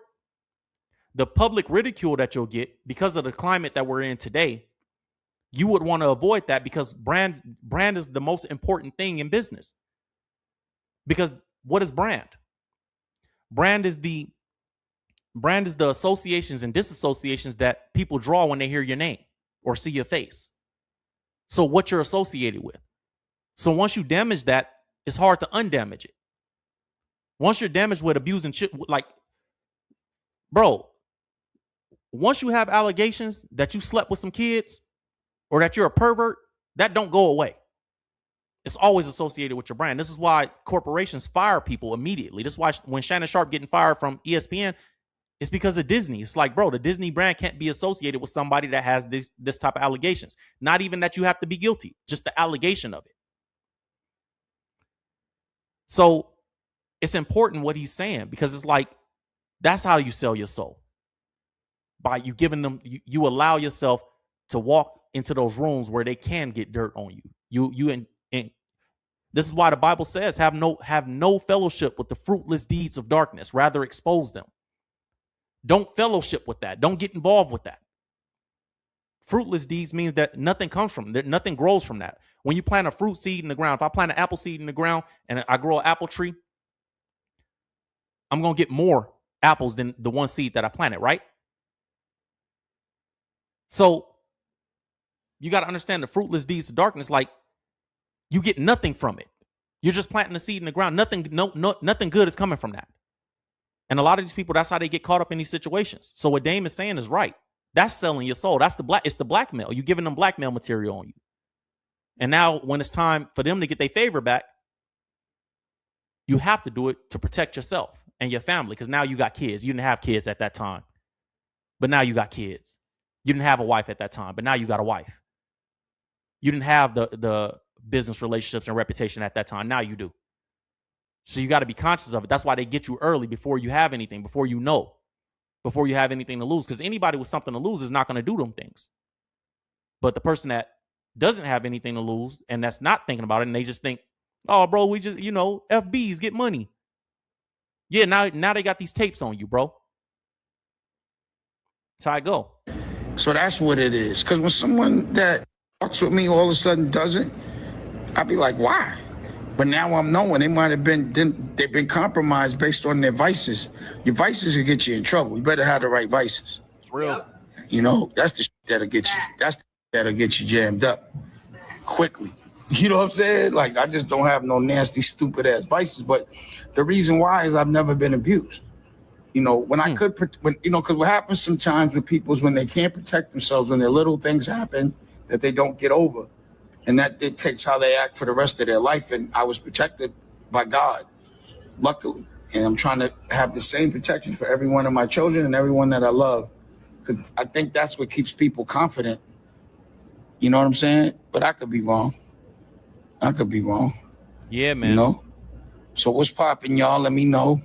the public ridicule that you'll get because of the climate that we're in today, you would want to avoid that, because brand is the most important thing in business. Because what is brand? Brand is the associations and disassociations that people draw when they hear your name or see your face. So what you're associated with. So once you damage that, it's hard to undamage it. Once you're damaged with abuse and shit, like, bro, once you have allegations that you slept with some kids or that you're a pervert, that don't go away. It's always associated with your brand. This is why corporations fire people immediately. This is why when Shannon Sharp getting fired from ESPN, it's because of Disney. It's like, bro, the Disney brand can't be associated with somebody that has this type of allegations. Not even that you have to be guilty, just the allegation of it. So it's important what he's saying, because it's like, that's how you sell your soul. By you giving them, you allow yourself to walk into those rooms where they can get dirt on you. And this is why the Bible says, have no fellowship with the fruitless deeds of darkness, rather expose them. Don't fellowship with that. Don't get involved with that. Fruitless deeds means that nothing comes from that, nothing grows from that. When you plant a fruit seed in the ground, if I plant an apple seed in the ground and I grow an apple tree, I'm going to get more apples than the one seed that I planted, right? So you got to understand the fruitless deeds of darkness, like, you get nothing from it. You're just planting a seed in the ground. Nothing good is coming from that. And a lot of these people, that's how they get caught up in these situations. So what Dame is saying is right. That's selling your soul. It's the blackmail. You're giving them blackmail material on you. And now when it's time for them to get their favor back, you have to do it to protect yourself and your family, because now you got kids. You didn't have kids at that time. but now you got kids. You didn't have a wife at that time, but now you got a wife. You didn't have the business relationships and reputation at that time. Now you do. So you got to be conscious of it. That's why they get you early before you have anything, before you know, before you have anything to lose. Because anybody with something to lose is not going to do them things. But the person that doesn't have anything to lose and that's not thinking about it, and they just think, oh, bro, we just, FBs get money. Yeah, now they got these tapes on you, bro. That's how I go. So that's what it is. Because when someone that talks with me all of a sudden doesn't, I'd be like, why? But now I'm knowing they've been compromised based on their vices. Your vices will get you in trouble. You better have the right vices. It's real. That's the shit that'll get you. That's the that'll get you jammed up quickly. You know what I'm saying? Like, I just don't have no nasty, stupid ass vices. But the reason why is I've never been abused. When I could, because what happens sometimes with people is when they can't protect themselves, when their little things happen that they don't get over. And that dictates how they act for the rest of their life. And I was protected by God, luckily. And I'm trying to have the same protection for every one of my children and everyone that I love. Because I think that's what keeps people confident. You know what I'm saying? But I could be wrong. Yeah, man. So what's popping, y'all? Let me know.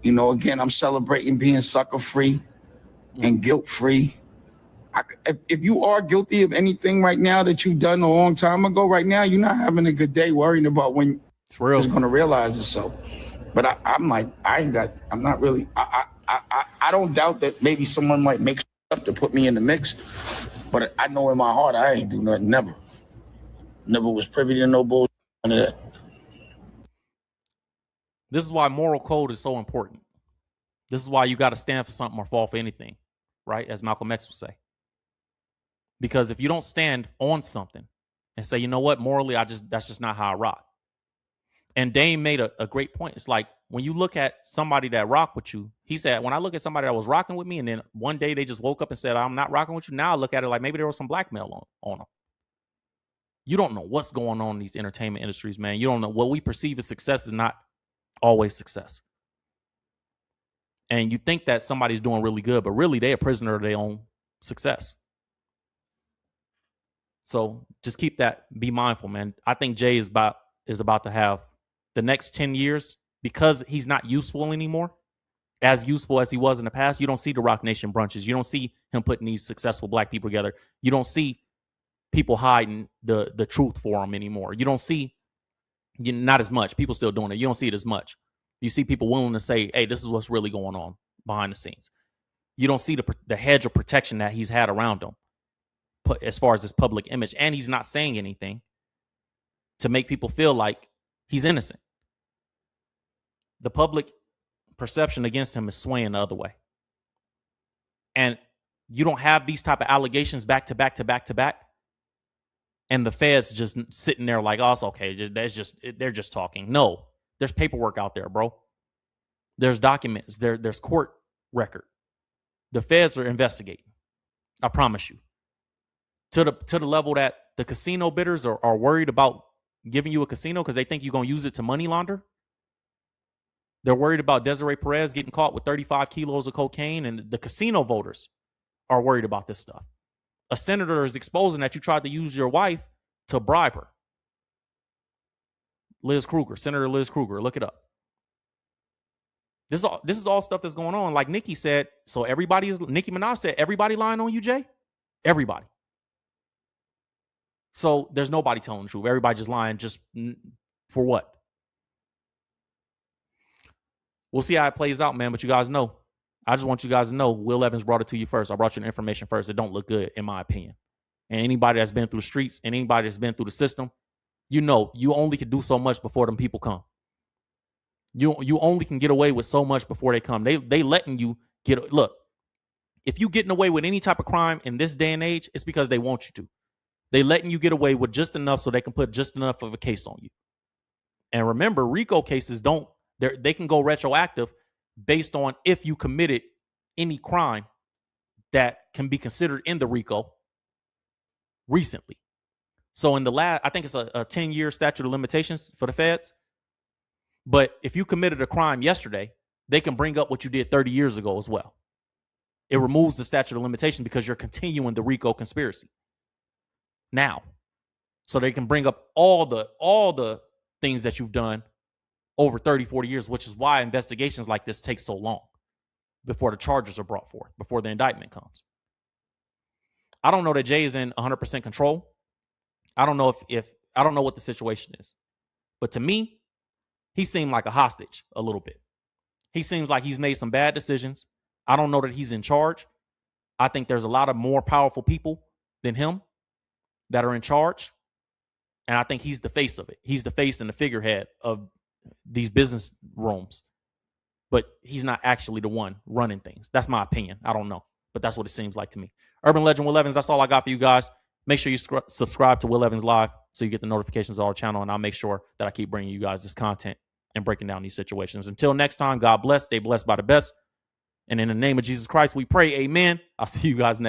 Again, I'm celebrating being sucker-free and guilt-free. If you are guilty of anything right now that you've done a long time ago, right now, you're not having a good day worrying about when you're going to realize it. So, but I'm not really, I don't doubt that maybe someone might make stuff to put me in the mix, but I know in my heart, I ain't do nothing, never was privy to no bullshit, none of that. This is why moral code is so important. This is why you got to stand for something or fall for anything, right? As Malcolm X would say. Because if you don't stand on something and say, you know what, morally, that's just not how I rock. And Dame made a great point. It's like when you look at somebody that rock with you, he said, when I look at somebody that was rocking with me and then one day they just woke up and said, I'm not rocking with you. Now I look at it like maybe there was some blackmail on them. You don't know what's going on in these entertainment industries, man. You don't know what we perceive as success is not always success. And you think that somebody's doing really good, but really they're a prisoner of their own success. So just keep that, be mindful, man. I think Jay is about to have the next 10 years, because he's not useful anymore, as useful as he was in the past. You don't see the Rock Nation brunches. You don't see him putting these successful black people together. You don't see people hiding the truth for him anymore. You don't see, not as much. People still doing it. You don't see it as much. You see people willing to say, hey, this is what's really going on behind the scenes. You don't see the hedge of protection that he's had around him as far as his public image. And he's not saying anything to make people feel like he's innocent. The public perception against him is swaying the other way. And you don't have these type of allegations back to back to back to back. And the feds just sitting there like, oh, it's okay. They're just talking. No, there's paperwork out there, bro. There's documents. There's court record. The feds are investigating. I promise you. To the level that the casino bidders are worried about giving you a casino because they think you're going to use it to money launder. They're worried about Desiree Perez getting caught with 35 kilos of cocaine, and the casino voters are worried about this stuff. A senator is exposing that you tried to use your wife to bribe her. Senator Liz Kruger, look it up. This is all stuff that's going on. Like Nicki said, Nicki Minaj said, everybody lying on you, Jay? Everybody. So there's nobody telling the truth. Everybody just lying just for what? We'll see how it plays out, man. But you guys know, I just want you guys to know, Will Evans brought it to you first. I brought you the information first. It don't look good, in my opinion. And anybody that's been through the streets and anybody that's been through the system, you know, you only can do so much before them people come. You only can get away with so much before they come. They letting you look, if you getting away with any type of crime in this day and age, it's because they want you to. They letting you get away with just enough so they can put just enough of a case on you. And remember, RICO cases they can go retroactive based on if you committed any crime that can be considered in the RICO recently. So in the I think it's a 10-year statute of limitations for the feds. But if you committed a crime yesterday, they can bring up what you did 30 years ago as well. It removes the statute of limitation because you're continuing the RICO conspiracy now. So they can bring up all the things that you've done over 30, 40 years, which is why investigations like this take so long before the charges are brought forth, before the indictment comes. I don't know that Jay is in 100% control. I don't know if I don't know what the situation is. But to me, he seemed like a hostage a little bit. He seems like he's made some bad decisions. I don't know that he's in charge. I think there's a lot of more powerful people than him that are in charge. And I think he's the face of it. He's the face and the figurehead of these business rooms. But he's not actually the one running things. That's my opinion. I don't know. But that's what it seems like to me. Urban Legend Will Evans, that's all I got for you guys. Make sure you subscribe to Will Evans Live so you get the notifications of our channel. And I'll make sure that I keep bringing you guys this content and breaking down these situations. Until next time, God bless. Stay blessed by the best. And in the name of Jesus Christ, we pray. Amen. I'll see you guys next.